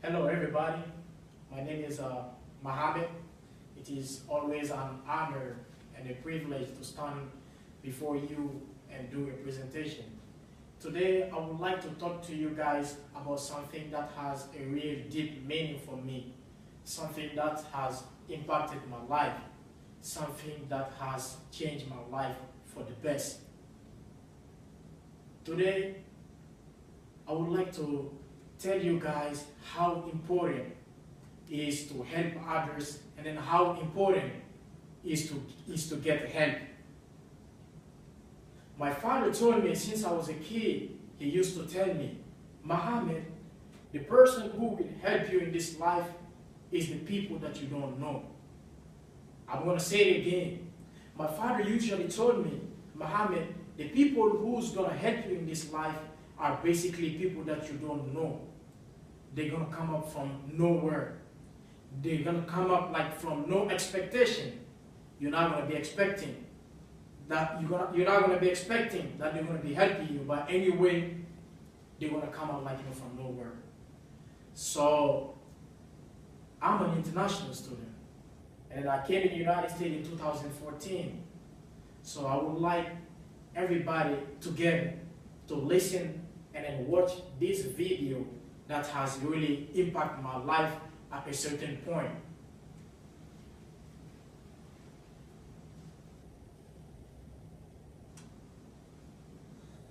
Hello everybody, my name is Mohammed. It is always an honor and a privilege to stand before you and do a presentation. Today I would like to talk to you guys about something that has a real deep meaning for me, something that has impacted my life, something that has changed my life for the best. Today I would like to tell you guys how important it is to help others, and then how important it is to get help. My father told me since I was a kid, he used to tell me, Mohammed, the person who will help you in this life is the people that you don't know. I'm going to say it again. My father usually told me, Mohammed, the people who's going to help you in this life are basically people that you don't know. They're going to come up from nowhere. They're going to come up like from no expectation. You're not going to be expecting that you're not going to be expecting that they're going to be helping you, but anyway, they're going to come out like from nowhere. So I'm an international student, and I came in the United States in 2014. So I would like everybody together to listen and then watch this video that has really impacted my life at a certain point.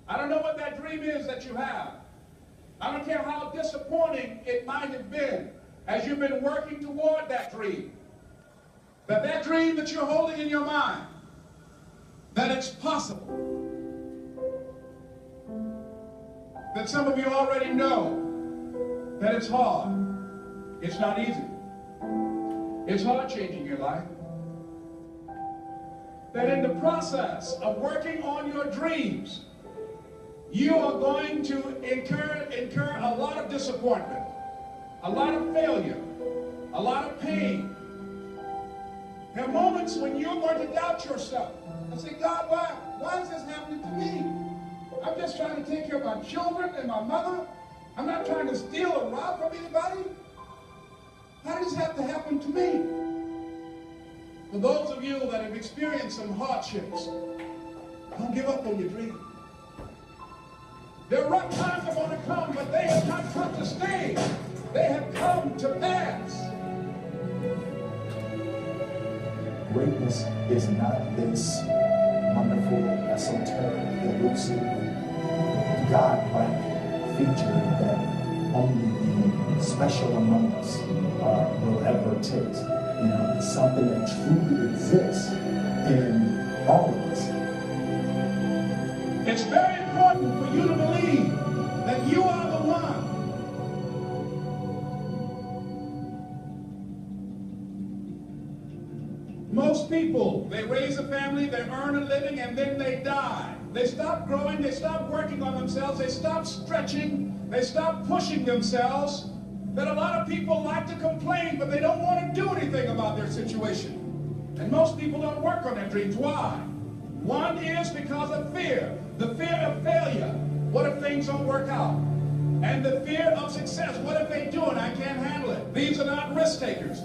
I don't know what that dream is that you have. I don't care how disappointing it might have been as you've been working toward that dream. But that dream that you're holding in your mind, that it's possible. That some of you already know that it's hard. It's not easy. It's hard changing your life. That in the process of working on your dreams, you are going to incur a lot of disappointment, a lot of failure, a lot of pain. There are moments when you're going to doubt yourself and say, God, why is this happening to me? I'm just trying to take care of my children and my mother. I'm not trying to steal or rob from anybody. How does this have to happen to me? For those of you that have experienced some hardships, don't give up on your dream. Their rough times are going to come, but they have not come to stay. They have come to pass. Greatness is not this wonderful, esoteric, elusive, God-like feature that only the special among us will ever taste. You know, it's something that truly exists in all of us. It's very important for you to believe that you are the one. Most people, they raise a family, they earn a living, and then they die. They stop growing, they stop working on themselves, they stop stretching, they stop pushing themselves. That a lot of people like to complain, but they don't want to do anything about their situation. And most people don't work on their dreams. Why? One is because of fear. The fear of failure. What if things don't work out? And the fear of success. What if they do and I can't handle it? These are not risk takers.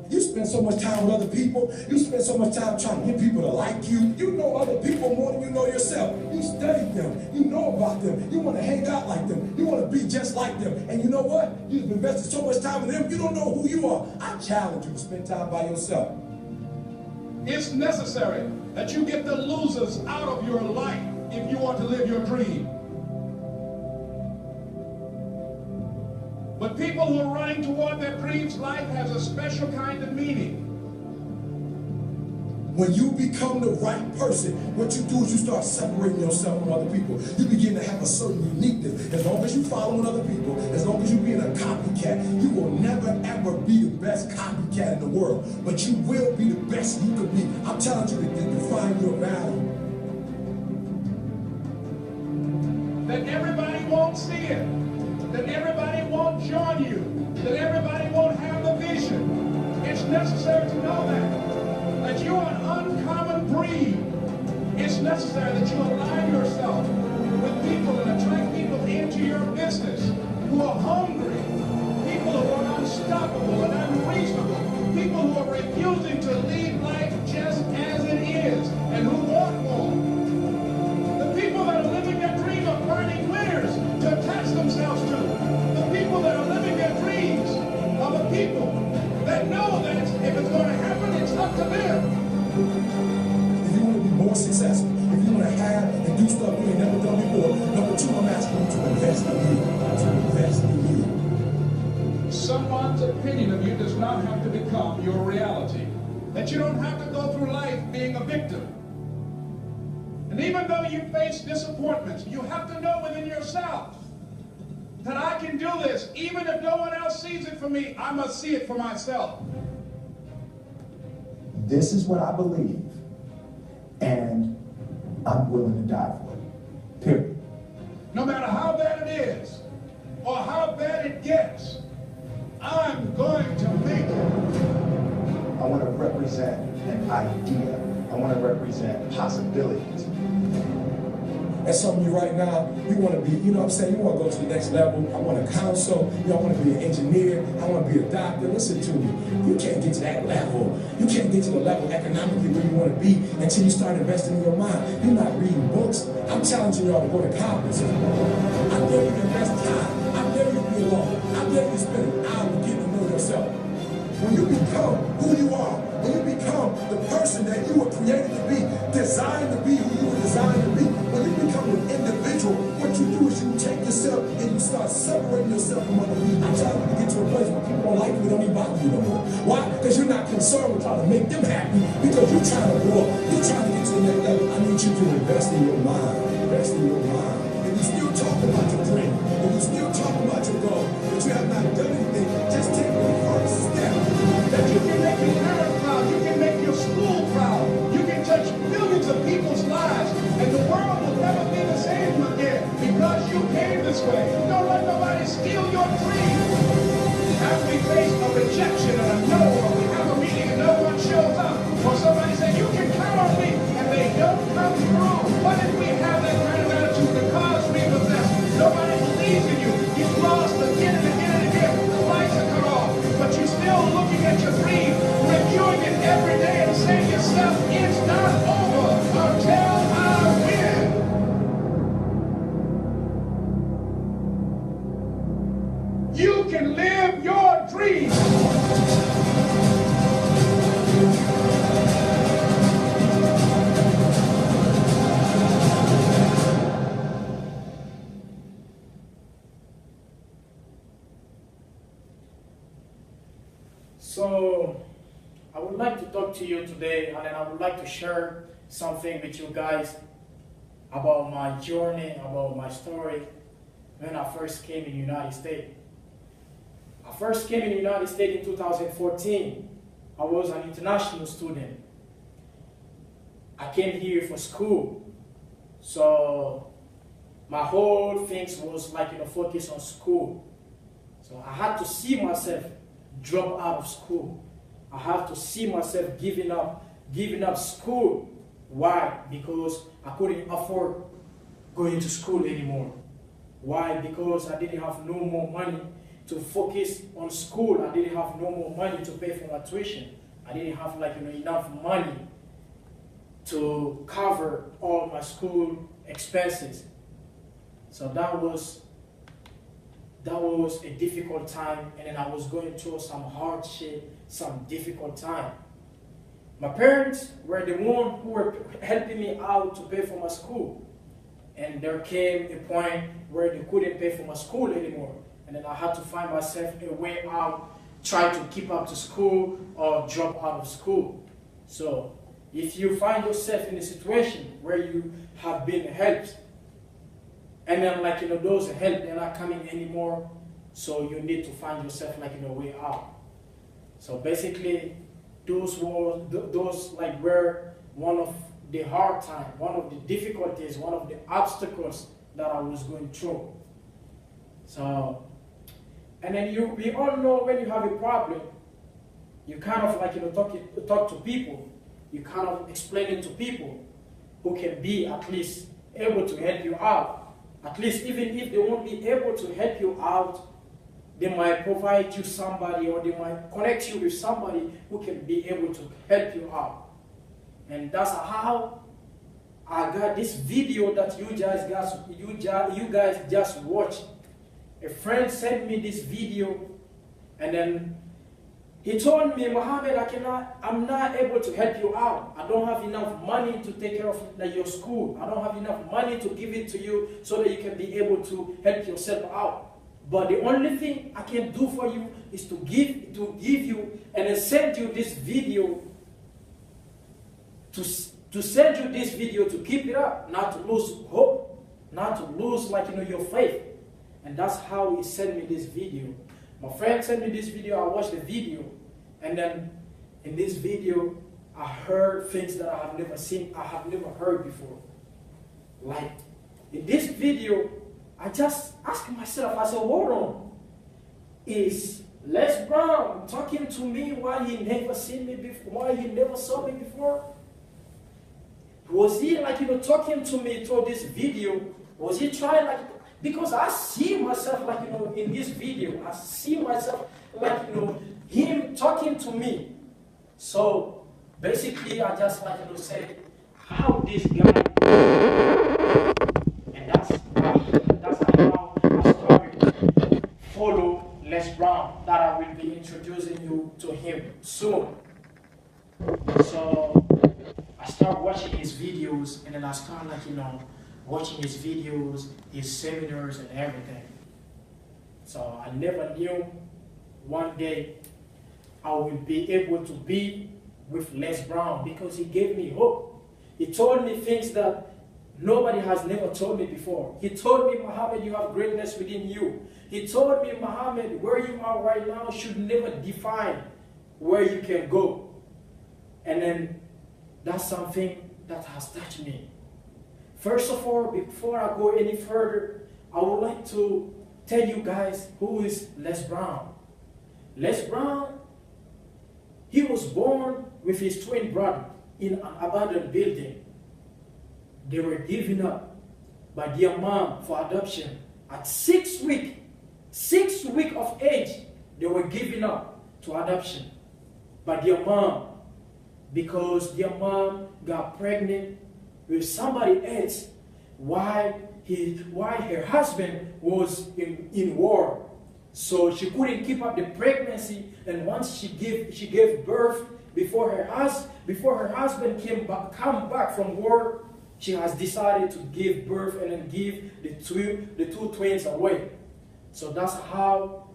You spend so much time with other people. You spend so much time trying to get people to like you. You know other people more than you know yourself. You study them. You know about them. You want to hang out like them. You want to be just like them. And you know what? You've invested so much time in them, you don't know who you are. I challenge you to spend time by yourself. It's necessary that you get the losers out of your life if you want to live your dream. But people who are running toward their dreams, life has a special kind of meaning. When you become the right person, what you do is you start separating yourself from other people. You begin to have a certain uniqueness. As long as you following other people, as long as you being a copycat, you will never ever be the best copycat in the world. But you will be the best you could be. I'm telling you to find your value. That everybody won't see it. That everybody won't join you. That everybody won't have the vision. It's necessary to know that you are an uncommon breed. It's necessary that you align yourself with people and attract people into your business who are hungry opinion of you does not have to become your reality. That you don't have to go through life being a victim. And even though you face disappointments, you have to know within yourself that I can do this. Even if no one else sees it for me, I must see it for myself. This is what I believe, and I'm willing to die for it. Period. No matter how bad it is, or how bad it gets, I'm going to make it. I want to represent an idea. I want to represent possibilities. And some of you right now, you want to be, you know what I'm saying, you want to go to the next level. I want to counsel, you know, I want to be an engineer, I want to be a doctor. Listen to me, you can't get to that level. You can't get to the level economically where you want to be until you start investing in your mind. You're not reading books. I'm challenging y'all to go to college. I dare you to invest time. I dare you to be alone. I dare you to spend an hour getting to know yourself. When you become who you are, when you become the person that you were created to be, designed to be who you were designed to be, when you become an individual, what you do is you take yourself and you start separating yourself from other people. I'm trying to get to a place where people don't like you, don't even bother you no more. Why? Because you're not concerned with trying to make them happy, because you're trying to grow up. You're trying to get to the next level. I need you to invest in your mind. Invest in your mind. And you still talk about your dream, and you still talk about your goal, but you have not done anything. Just take the first step. That you can make your parents proud, you can make your school proud, you can touch millions of people's lives, and the world will never be the same again because you came this way. Don't let nobody steal your dream. As we face a rejection and a no, or we have a meeting and no one shows up, or somebody says, you can count on me, and they don't come through. What if we have that kind of attitude? The cause we possess, nobody believes in you. You've lost again and again and again. The lights are cut off, but you're still looking at your dream, reviewing it every day and saying to yourself, it's not over until I win. You can live your dream. So, I would like to talk to you today, and then I would like to share something with you guys about my journey, about my story when I first came in the United States. I first came in the United States in 2014. I was an international student. I came here for school. So, my whole thing was like, focus on school. So, I had to see myself drop out of school. I have to see myself giving up school. Why? Because I couldn't afford going to school anymore. Why? Because I didn't have no more money to focus on school. I didn't have no more money to pay for my tuition. I didn't have enough money to cover all my school expenses. So that was a difficult time, and then I was going through some hardship, some difficult time. My parents were the ones who were helping me out to pay for my school. And there came a point where they couldn't pay for my school anymore. And then I had to find myself a way out, try to keep up to school or drop out of school. So if you find yourself in a situation where you have been helped, and then those help, they're not coming anymore, so you need to find yourself a way out. So basically, those were one of the hard times, one of the difficulties, one of the obstacles that I was going through. So, and then we all know when you have a problem, you kind of talk to people, you kind of explain it to people who can be at least able to help you out. At least even if they won't be able to help you out, they might provide you somebody, or they might connect you with somebody who can be able to help you out. And that's how I got this video that you guys just watched. A friend sent me this video, and then he told me, Mohammed, I'm not able to help you out. I don't have enough money to take care of your school. I don't have enough money to give it to you so that you can be able to help yourself out. But the only thing I can do for you is to give you and then send you this video, to send you this video to keep it up, not to lose hope, not to lose your faith. And that's how he sent me this video. My friend sent me this video, I watched the video, and then in this video I heard things that I have never seen, I have never heard before. Like in this video, I just asked myself, I said, hold on, is Les Brown talking to me while he never seen me before, while he never saw me before? Was he talking to me through this video? Was he trying because I see myself in this video, I see myself him talking to me. So basically I just say how this guy, and that's how I started follow Les Brown, that I will be introducing you to him soon. So I start watching his videos, and then I start watching his videos, his seminars and everything. So I never knew one day I will be able to be with Les Brown, because he gave me hope. He told me things that nobody has never told me before. He told me, Muhammad, you have greatness within you. He told me, Muhammad, where you are right now should never define where you can go. And then that's something that has touched me. First of all, before I go any further, I would like to tell you guys who is Les Brown. Les Brown, he was born with his twin brother in an abandoned building. They were given up by their mom for adoption. At 6 weeks of age, they were given up to adoption by their mom, because their mom got pregnant with somebody else while her husband was in war. So she couldn't keep up the pregnancy, and once she gave birth, before her husband come back from war, she has decided to give birth and then give the two twins away. So that's how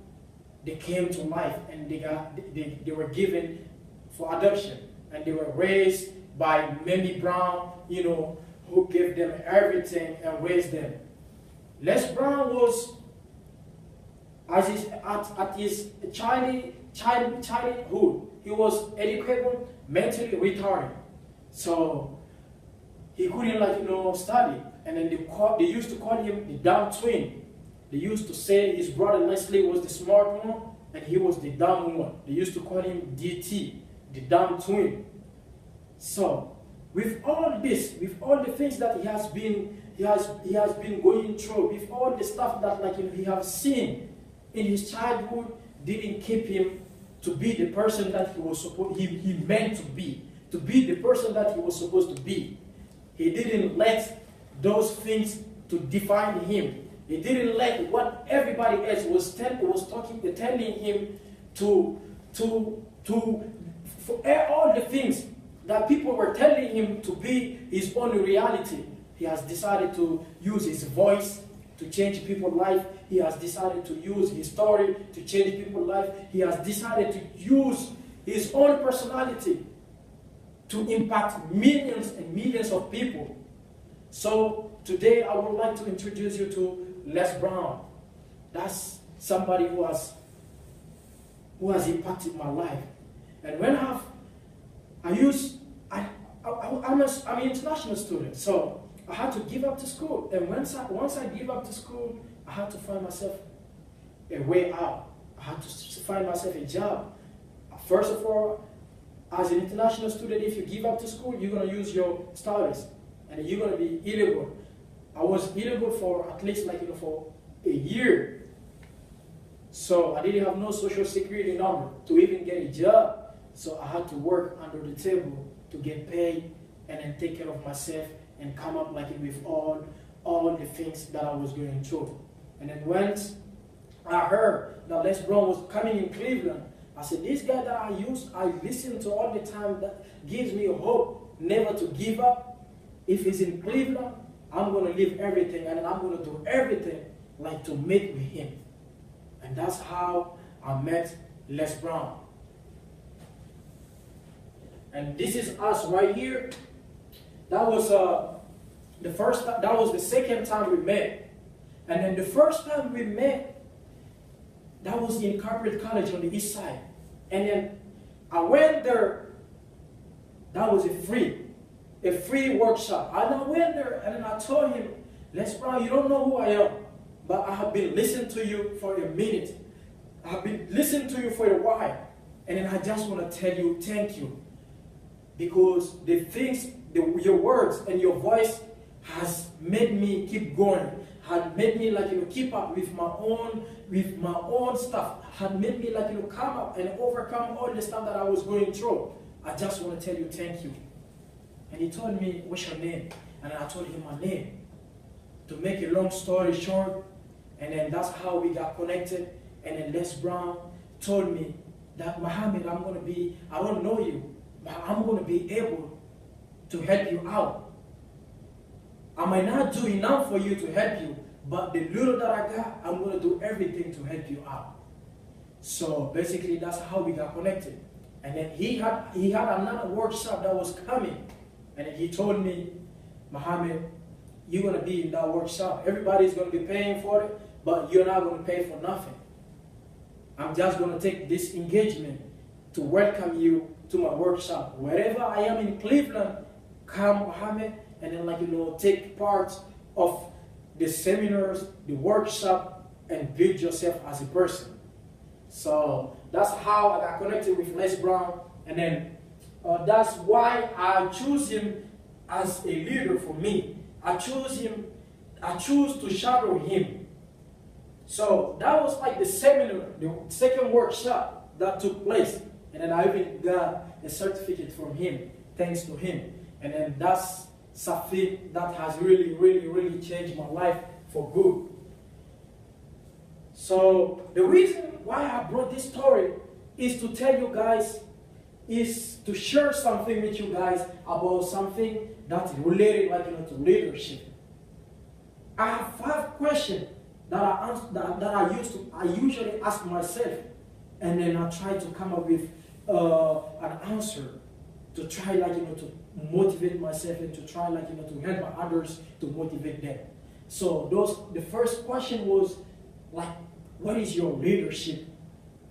they came to life, and they were given for adoption, and they were raised by Mamie Brown, who gave them everything and raised them. Les Brown was, at his childhood, he was educable, mentally retarded. So he couldn't study. And then they used to call him the dumb twin. They used to say his brother Leslie was the smart one and he was the dumb one. They used to call him DT, the dumb twin. So with all this, with all the things that he has been going through, with all the stuff that he has seen in his childhood, didn't keep him to be the person that he meant to be the person that he was supposed to be. He didn't let those things to define him. He didn't let what everybody else was telling him for all the things that people were telling him to be his own reality. He has decided to use his voice to change people's life. He has decided to use his story to change people's life. He has decided to use his own personality to impact millions and millions of people. So today I would like to introduce you to Les Brown. That's somebody who has impacted my life. And when I'm an international student, so I had to give up to school. And once I give up to school, I had to find myself a way out. I had to find myself a job. First of all, as an international student, if you give up to school, you're going to use your status, and you're going to be illegal. I was illegal for at least for a year. So I didn't have no social security number to even get a job. So I had to work under the table to get paid and then take care of myself and come up with all the things that I was going through. And then once I heard that Les Brown was coming in Cleveland, I said, this guy that I listen to all the time, that gives me hope never to give up. If he's in Cleveland, I'm going to leave everything and I'm going to do everything to meet with him. And that's how I met Les Brown. And this is us right here. That was the second time we met. And then the first time we met, that was in Corporate College on the east side. And then I went there. That was a free workshop. And I went there and then I told him, Les Brown, you don't know who I am, but I have been listening to you for a minute. I have been listening to you for a while. And then I just want to tell you thank you. Because the things, your words and your voice has made me keep going. Had made me keep up with my own stuff. Had made me come up and overcome all the stuff that I was going through. I just want to tell you thank you. And he told me, what's your name? And I told him my name. To make a long story short, and then that's how we got connected. And then Les Brown told me that, Muhammad, I don't know you, but I'm going to be able to help you out. I might not do enough for you to help you, but the little that I got, I'm going to do everything to help you out. So basically, that's how we got connected. And then he had another workshop that was coming. And then he told me, Muhammad, you're going to be in that workshop. Everybody's going to be paying for it, but you're not going to pay for nothing. I'm just going to take this engagement to welcome you to my workshop. Wherever I am in Cleveland, come, Muhammad, and then take part of the seminars, the workshop, and build yourself as a person. So that's how I got connected with Les Brown, and then that's why I choose him as a leader for me. I choose to shadow him. So that was like the seminar, the second workshop that took place. And then I even got a certificate from him, thanks to him. And then that's something that has really, really, really changed my life for good. So the reason why I brought this story is to tell you guys, is to share something with you guys about something that's related to leadership. I have 5 questions that I usually ask myself, and then I try to come up with an answer to try to motivate myself and to try to help others to motivate them. So the first question was what is your leadership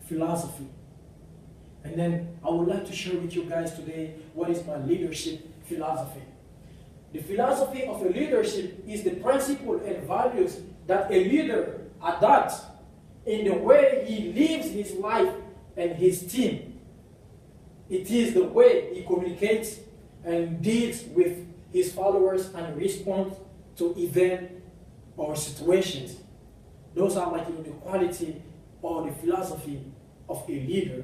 philosophy? And then I would like to share with you guys today what is my leadership philosophy. The philosophy of a leadership is the principle and values that a leader adopts in the way he lives his life and his team. It is the way he communicates and deals with his followers and responds to events or situations. Those are the quality or the philosophy of a leader.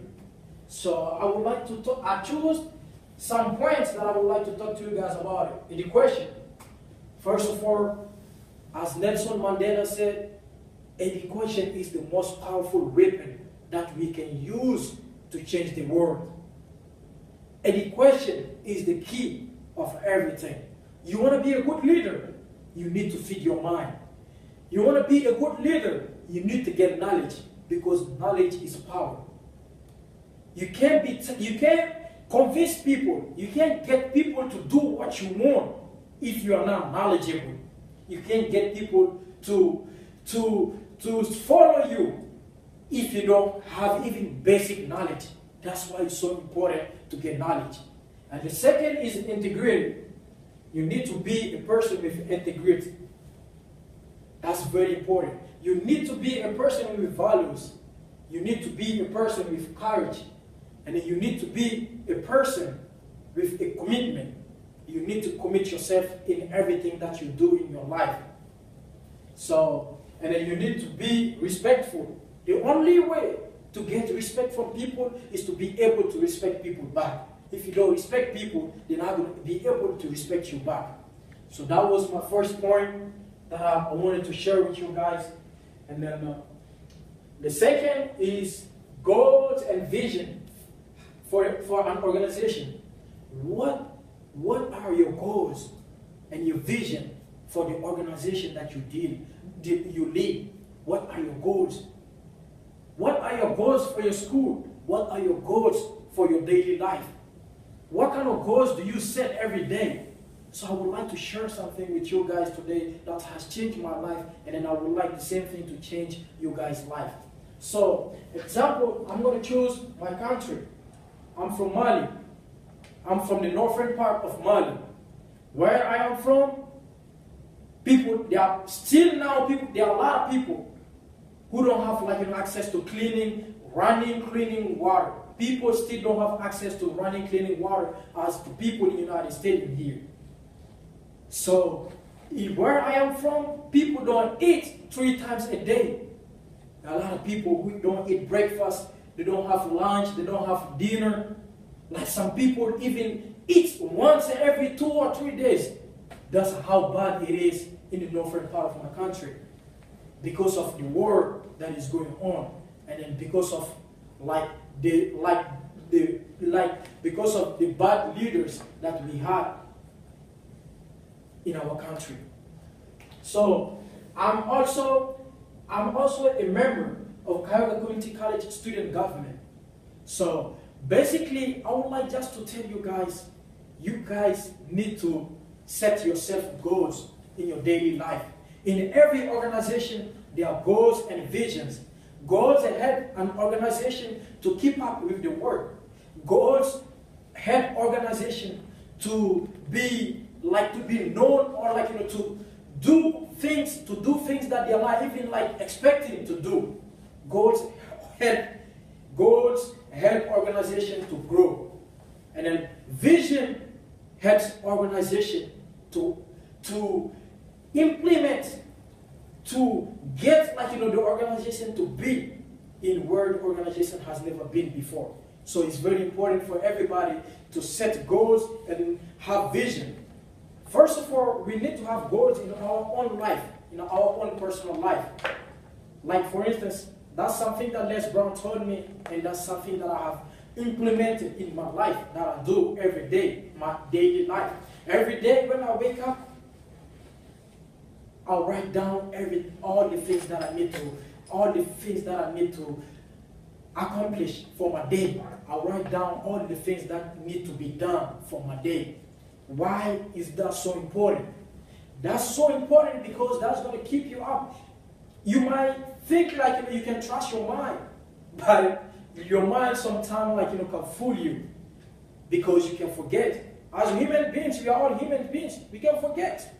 So I would like to talk, I choose some points that I would like to talk to you guys about it. Education. First of all, as Nelson Mandela said, education is the most powerful weapon that we can use to change the world. Education is the key of everything. You want to be a good leader, you need to feed your mind. You want to be a good leader, you need to get knowledge, because knowledge is power. You can't convince people, you can't get people to do what you want if you are not knowledgeable. You can't get people to follow you if you don't have even basic knowledge. That's why it's so important to get knowledge. And the second is integrity. You need to be a person with integrity. That's very important. You need to be a person with values. You need to be a person with courage. And then you need to be a person with a commitment. You need to commit yourself in everything that you do in your life. So, and then you need to be respectful. The only way to get respect from people is to be able to respect people back. If you don't respect people, they're not going to be able to respect you back. So that was my first point that I wanted to share with you guys. And then the second is goals and vision for an organization. What are your goals and your vision for the organization that you lead? What are your goals? are your goals for your school? What are your goals for your daily life? What kind of goals do you set every day? So I would like to share something with you guys today that has changed my life, and then I would like the same thing to change you guys' life. So, example, I'm going to choose my country. I'm from Mali. I'm from the northern part of Mali. Where I am from, there are a lot of people who don't have access to cleaning water. People still don't have access to cleaning water as the people in the United States in here. So, where I am from, people don't eat 3 times a day. A lot of people who don't eat breakfast, they don't have lunch, they don't have dinner. Like some people even eat once every 2 or 3 days. That's how bad it is in the northern part of my country. Because of the war that is going on. And then because of because of the bad leaders that we had in our country. So I'm also a member of Cuyahoga Community College Student Government. So basically, I would like just to tell you guys need to set yourself goals in your daily life. In every organization, there are goals and visions. Goals that help an organization to keep up with the work. Goals help organization to be known, or to do things that they are not even expecting to do. Goals help organization to grow. And then vision helps organization to implement, to get the organization to be in where the organization has never been before. So it's very important for everybody to set goals and have vision. First of all, we need to have goals in our own life, in our own personal life. Like for instance, that's something that Les Brown told me, and that's something that I have implemented in my life, that I do every day, my daily life. Every day when I wake up, I'll write down all the things that I need to accomplish for my day. I'll write down all the things that need to be done for my day. Why is that so important? That's so important because that's going to keep you up. You might think you can trust your mind, but your mind sometimes can fool you because you can forget. As human beings, we are all human beings. We can forget.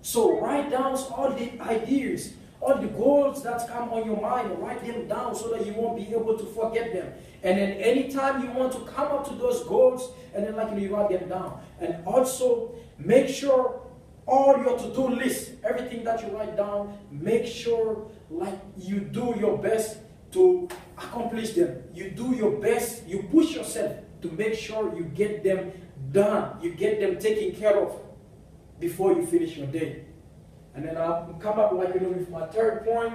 So write down all the ideas, all the goals that come on your mind, write them down so that you won't be able to forget them. And then anytime you want to come up to those goals, and then you write them down. And also make sure all your to-do list, everything that you write down, make sure you do your best to accomplish them. You do your best, you push yourself to make sure you get them done, you get them taken care of before you finish your day. And then I'll come up with my third point.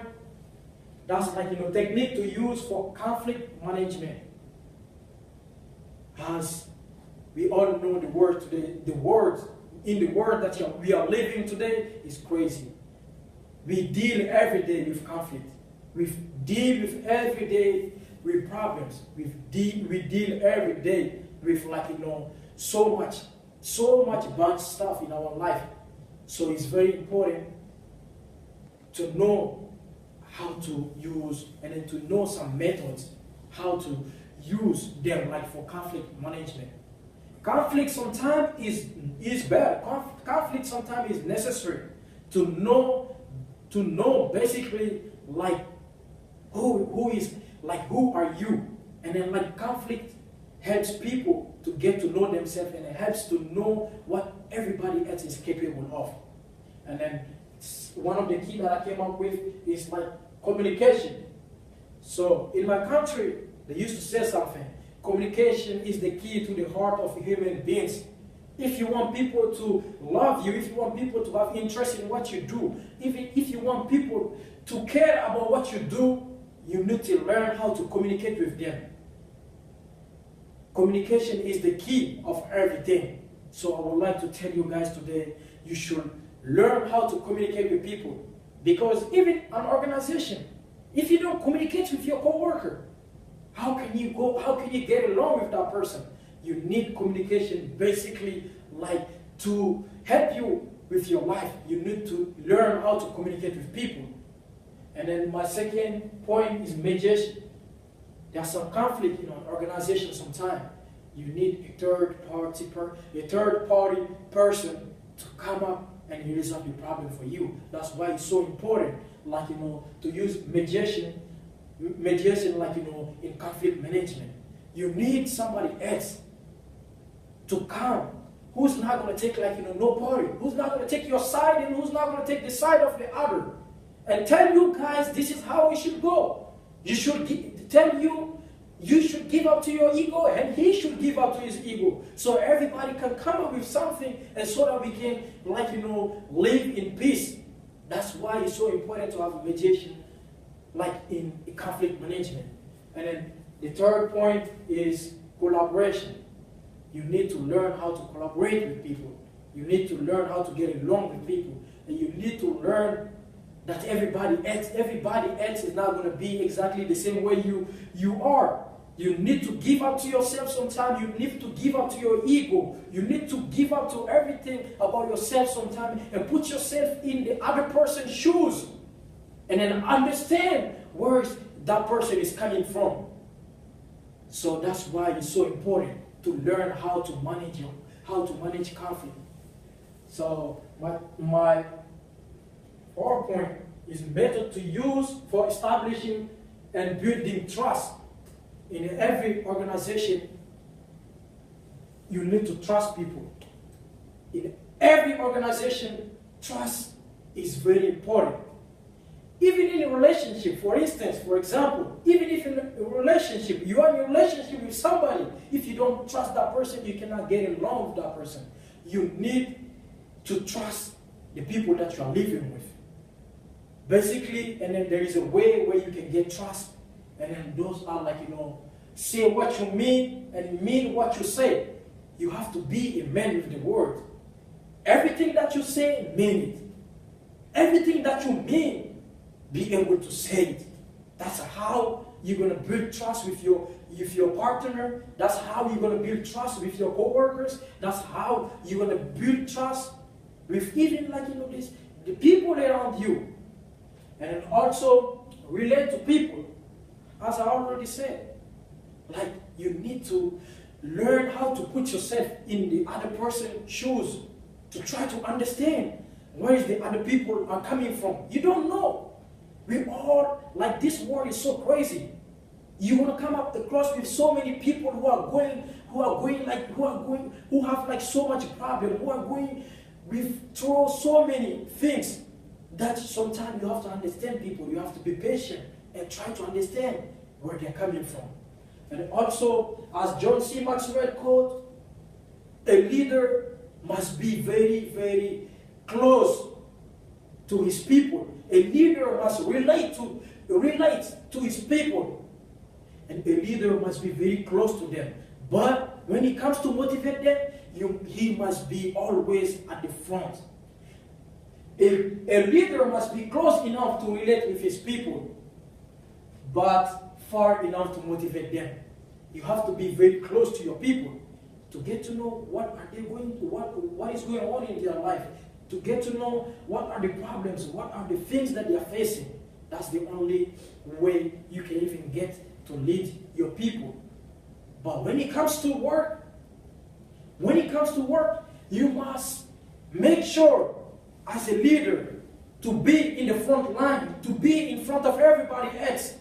That's technique to use for conflict management. As we all know, the word today, the world that we are living today is crazy. We deal every day with conflict. We deal with every day with problems. We deal every day with so much bad stuff in our life. So it's very important to know how to use, and then to know some methods how to use them for conflict management. Conflict sometimes is bad. Conflict sometimes is necessary to know basically who are you, and then conflict helps people to get to know themselves, and it helps to know what everybody else is capable of. And then one of the key that I came up with is communication. So in my country, they used to say something. Communication is the key to the heart of human beings. If you want people to love you, if you want people to have interest in what you do, even if you want people to care about what you do, you need to learn how to communicate with them. Communication is the key of everything. So I would like to tell you guys today, you should learn how to communicate with people. Because even an organization, if you don't communicate with your coworker, How can you get along with that person? You need communication basically like to help you with your life. You need to learn how to communicate with people. And then my second point is mediation. There's some conflict in an organization sometimes. You need a third party person to come up and resolve the problem for you. That's why it's so important, like, to use mediation like, in conflict management. You need somebody else to come, who's not going to take, like, no party, who's not going to take your side and who's not going to take the side of the other, and tell you guys this is how it should go. You should you should give up to your ego, and he should give up to his ego, so everybody can come up with something, and so that we can, like, live in peace. That's why it's so important to have mediation, like in conflict management. And then the third point is collaboration. You need to learn how to collaborate with people. You need to learn how to get along with people, and you need to learn that everybody else is not going to be exactly the same way you are. You need to give up to yourself sometimes. You need to give up to your ego. You need to give up to everything about yourself sometimes and put yourself in the other person's shoes, and then understand where that person is coming from. So that's why it's so important to learn how to manage conflict. So my fourth point is method to use for establishing and building trust. In every organization, you need to trust people. In every organization, trust is very important. Even in a relationship, for example, even if in a relationship, you are in a relationship with somebody, if you don't trust that person, you cannot get along with that person. You need to trust the people that you are living with. Basically, and then there is a way where you can get trust. And then those are, like, say what you mean and mean what you say. You have to be a man with the word. Everything that you say, mean it. Everything that you mean, be able to say it. That's how you're going to build trust with your partner. That's how you're going to build trust with your co-workers. That's how you're going to build trust with even, like, the people around you. And also relate to people. As I already said, like, you need to learn how to put yourself in the other person's shoes to try to understand where is the other people are coming from. You don't know. We all, like, this world is so crazy. You want to come up across with so many people who have, like, so much problem, who are going through so many things that sometimes you have to understand people. You have to be patient and try to understand where they're coming from. And also, as John C. Maxwell quote, a leader must be very, very close to his people. A leader must relate to his people. And a leader must be very close to them. But when it comes to motivate them, he must be always at the front. A leader must be close enough to relate with his people, but far enough to motivate them. You have to be very close to your people to get to know what is going on in their life, to get to know what are the problems, what are the things that they are facing. That's the only way you can even get to lead your people. But when it comes to work, you must make sure as a leader to be in the front line, to be in front of everybody else,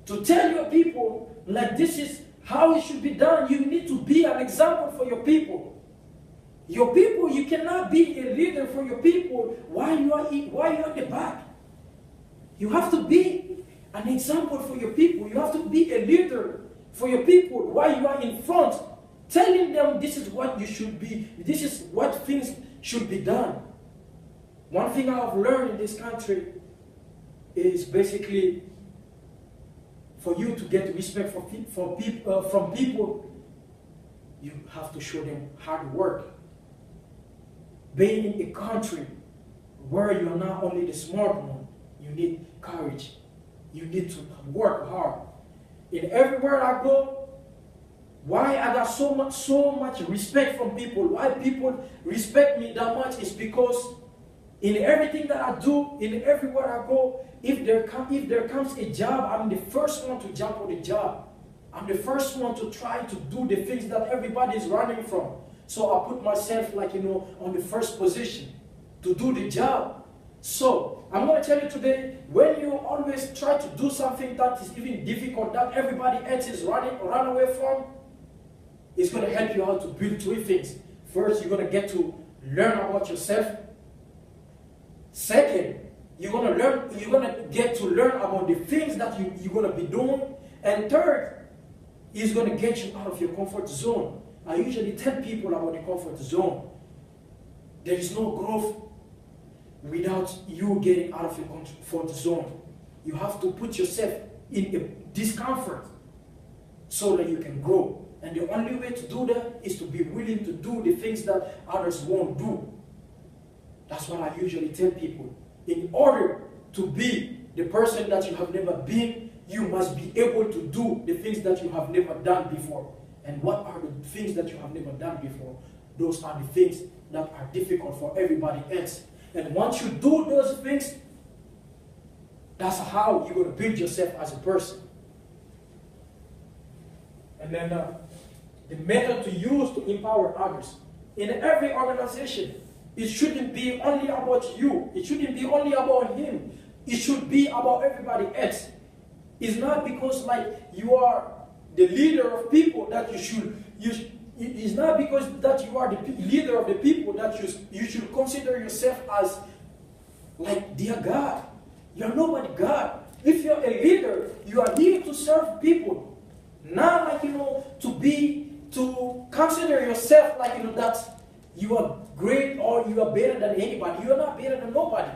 to tell your people, like, this is how it should be done. You need to be an example for your people. Your people, you cannot be a leader for your people while you are in the back. You have to be an example for your people. You have to be a leader for your people while you are in front, telling them this is what you should be, this is what things should be done. One thing I have learned in this country is basically for you to get respect from people, you have to show them hard work. Being in a country where you're not only the smart one, you need courage. You need to work hard. in everywhere I go, why I got so much respect from people, why people respect me that much is because in everything that I do, in everywhere I go, if there comes a job, I'm the first one to jump on the job. I'm the first one to try to do the things that everybody is running from. So I put myself on the first position to do the job. So I'm going to tell you today, when you always try to do something that is even difficult, that everybody else is run away from, it's going to help you out to build three things. First, you're going to get to learn about yourself. Second, you're going to get to learn about the things that you're going to be doing. And third, it's going to get you out of your comfort zone. I usually tell people about the comfort zone. There is no growth without you getting out of your comfort zone. You have to put yourself in a discomfort so that you can grow. And the only way to do that is to be willing to do the things that others won't do. That's what I usually tell people. In order to be the person that you have never been, you must be able to do the things that you have never done before. And what are the things that you have never done before? Those are the things that are difficult for everybody else. And once you do those things, that's how you're going to build yourself as a person. And then the method to use to empower others. In every organization, it shouldn't be only about you. It shouldn't be only about him. It should be about everybody else. It's not because you are the leader of people that it's not because that you are the leader of the people that you should consider yourself as their God. You're nobody God. If you're a leader, you are here to serve people. Not to consider yourself that you are great or you are better than anybody. You are not better than nobody.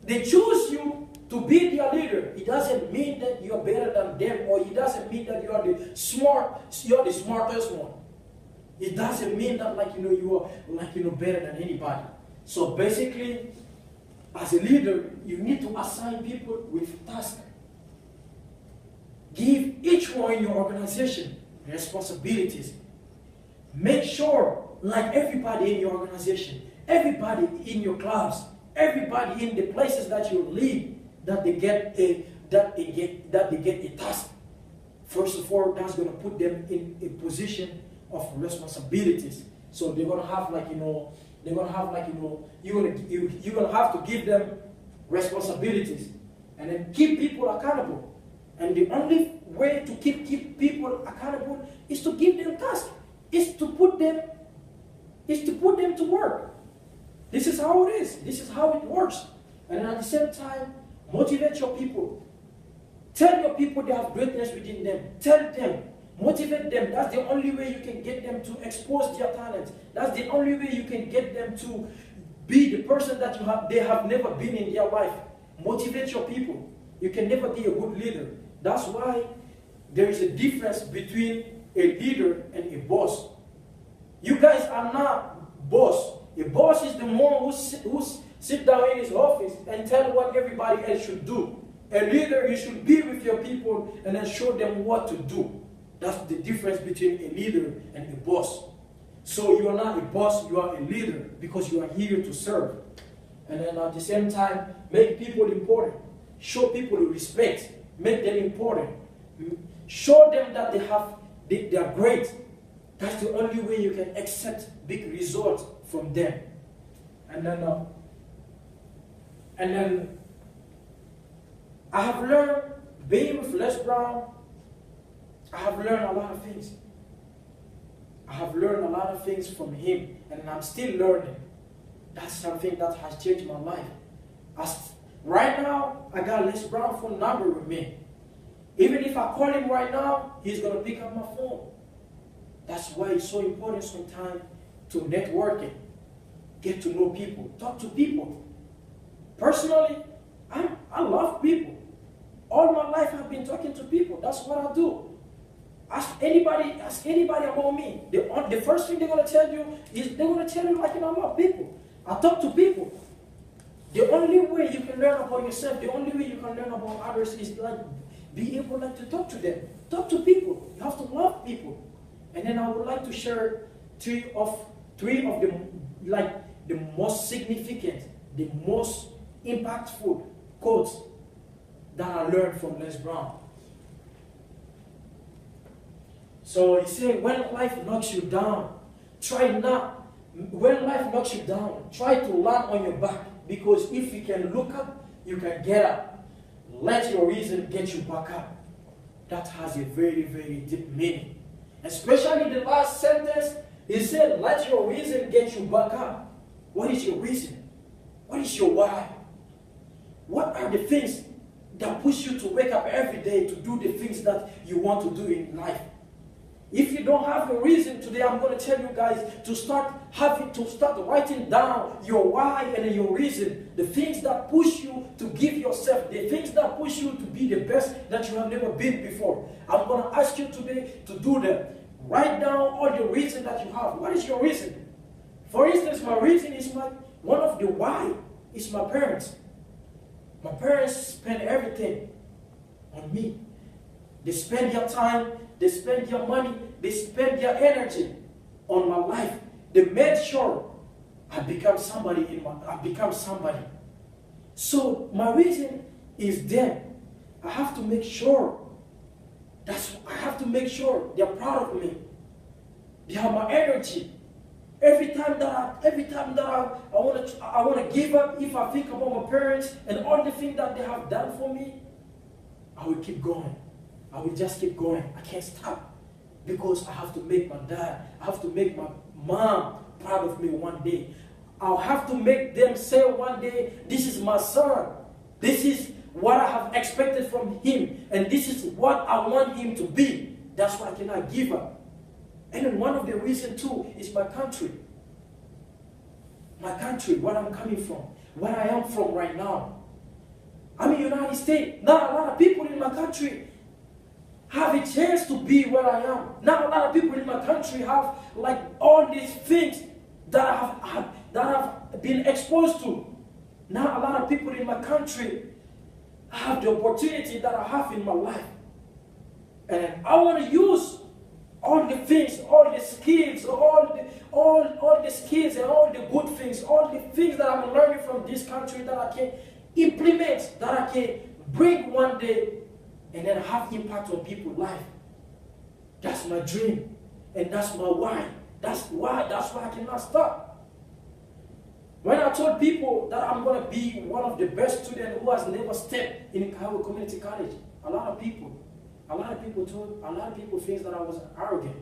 They choose you to be their leader. It doesn't mean that you are better than them, or it doesn't mean that you are the smartest one. It doesn't mean that you are better than anybody. So basically, as a leader, you need to assign people with tasks. Give each one in your organization responsibilities. Make sure, everybody in your organization, everybody in your clubs, everybody in the places that you live, that they get a task. First of all, that's going to put them in a position of responsibilities. So they're going to have you're going to have to give them responsibilities, and then keep people accountable. And the only way to keep people accountable is to give them tasks. Is to put them to work. This is how it is. This is how it works. And at the same time, motivate your people. Tell your people they have greatness within them. Tell them. Motivate them. That's the only way you can get them to expose their talents. That's the only way you can get them to be the person that they have never been in their life. Motivate your people. You can never be a good leader. That's why there is a difference between a leader and a boss. You guys are not boss. A boss is the one who sit down in his office and tell what everybody else should do. A leader, you should be with your people and then show them what to do. That's the difference between a leader and a boss. So you are not a boss, you are a leader because you are here to serve. And then at the same time, make people important. Show people respect. Make them important. Show them that they are great. That's the only way you can accept big results from them. And then I have learned, being with Les Brown, I have learned a lot of things. I have learned a lot of things from him, and I'm still learning. That's something that has changed my life. Right now, I got Les Brown phone number with me. Even if I call him right now, he's going to pick up my phone. That's why it's so important sometimes to networking. Get to know people. Talk to people. Personally, I love people. All my life I've been talking to people. That's what I do. Ask anybody about me. The first thing they're going to tell you is they're going to tell you I love people. I talk to people. The only way you can learn about yourself, the only way you can learn about others is be able like to talk to them. Talk to people. You have to love people. And then I would like to share three of the like the most significant, the most impactful quotes that I learned from Les Brown. So he said, when life knocks you down, when life knocks you down, try to land on your back, because if you can look up, you can get up. Let your reason get you back up. That has a very, very deep meaning. Especially the last sentence, he said, let your reason get you back up. What is your reason? What is your why? What are the things that push you to wake up every day to do the things that you want to do in life? If you don't have a reason today, I'm going to tell you guys to start writing down your why and your reason. The things that push you to give yourself, the things that push you to be the best that you have never been before. I'm going to ask you today to do that. Write down all the reason that you have. What is your reason? For instance, my reason is one of the why is my parents. My parents spend everything on me. They spend their time, they spend their money, they spend their energy on my life. They made sure I become somebody. So my reason is them. I have to make sure. I have to make sure they're proud of me. They have my energy. Every time that I want to give up, if I think about my parents and all the things that they have done for me, I will keep going. I will just keep going. I can't stop. Because I have to make my dad, I have to make my mom proud of me one day. I'll have to make them say one day, this is my son. This is what I have expected from him. And this is what I want him to be. That's why I cannot give up. And then one of the reasons too is my country. My country, where I'm coming from. Where I am from right now. I'm in the United States. Not a lot of people in my country have a chance to be where I am. Not a lot of people in my country have like all these things that I have been exposed to. Not a lot of people in my country have the opportunity that I have in my life. And I want to use all the things, all the skills, all the skills and all the good things, all the things that I'm learning from this country that I can implement, that I can bring one day and then have impact on people's life. That's my dream. And that's my why. That's why I cannot stop. When I told people that I'm going to be one of the best students who has never stepped in Cairo Community College, a lot of people think that I was arrogant.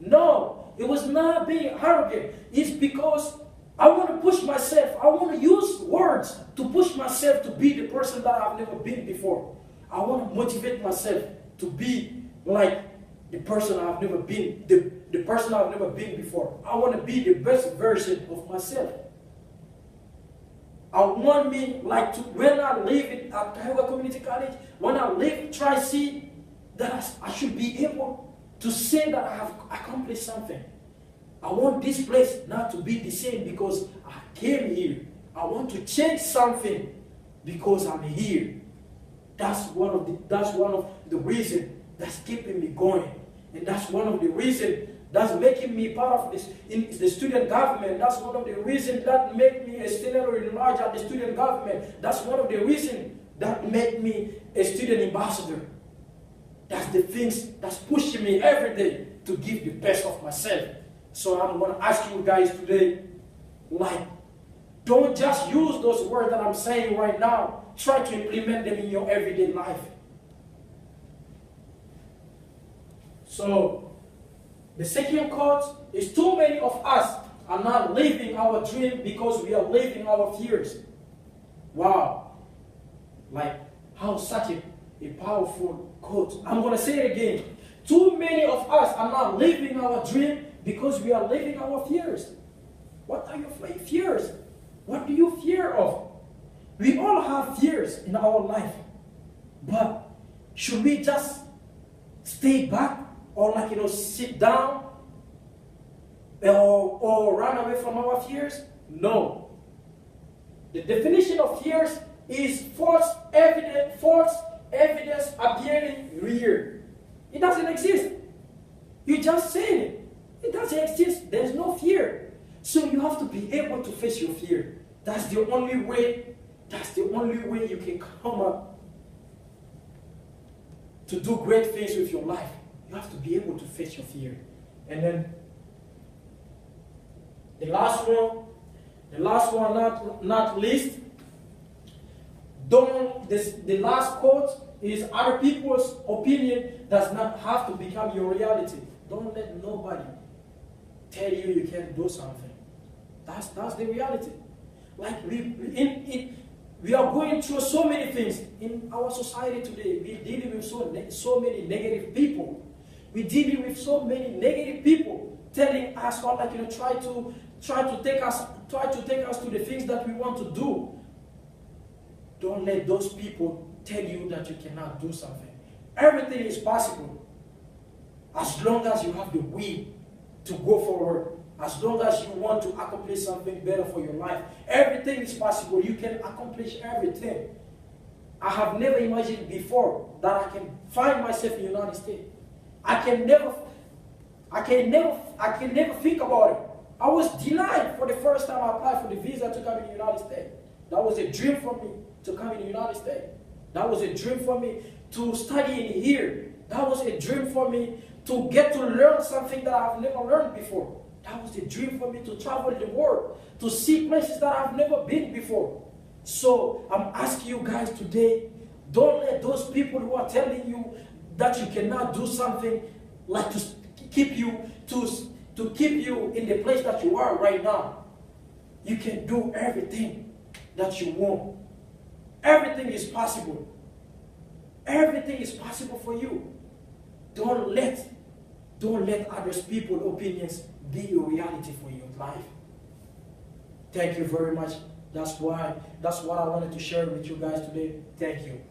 No, it was not being arrogant. It's because I want to push myself. I want to use words to push myself to be the person that I've never been before. I want to motivate myself to be like the person I've never been, the person I've never been before. I want to be the best version of myself. I want me like to, when I live at Cairo Community College, when I live Tri-C, that I should be able to say that I have accomplished something. I want this place not to be the same because I came here. I want to change something because I'm here. That's one of the reasons that's keeping me going. And that's one of the reasons that's making me part of this in the student government. That's one of the reasons that make me a senator in large at the student government. That's one of the reasons that make me a student ambassador. That's the things that's pushing me every day to give the best of myself. So I'm going to ask you guys today, like, don't just use those words that I'm saying right now. Try to implement them in your everyday life. So, the second quote is, too many of us are not living our dream because we are living our fears. Wow. Like, how such a powerful quote. I'm going to say it again. Too many of us are not living our dream because we are living our fears. What are your fears? What do you fear of? We all have fears in our life. But should we just stay back or like, sit down or run away from our fears? No. The definition of fears is false evidence appearing fear. It doesn't exist. You just saying it. It doesn't exist. There's no fear. So you have to be able to face your fear. That's the only way. That's the only way you can come up to do great things with your life. You have to be able to face your fear. And then the last one, not least, the last quote is, other people's opinion does not have to become your reality. Don't let nobody tell you can't do something. That's the reality. Like we are going through so many things in our society today. We're dealing with so many negative people. We're dealing with so many negative people telling us, try to take us to the things that we want to do. Don't let those people tell you that you cannot do something. Everything is possible as long as you have the will to go forward. As long as you want to accomplish something better for your life, everything is possible. You can accomplish everything. I have never imagined before that I can find myself in the United States. I can never think about it. I was denied for the first time I applied for the visa to come in the United States. That was a dream for me to come in the United States. That was a dream for me to study in here. That was a dream for me to get to learn something that I've never learned before. That was a dream for me to travel the world, to see places that I've never been before. So I'm asking you guys today, don't let those people who are telling you that you cannot do something, like to keep you in the place that you are right now. You can do everything that you want. Everything is possible. Everything is possible for you. Don't let others people's opinions be your reality for your life. Thank you very much. That's what I wanted to share with you guys today. Thank you.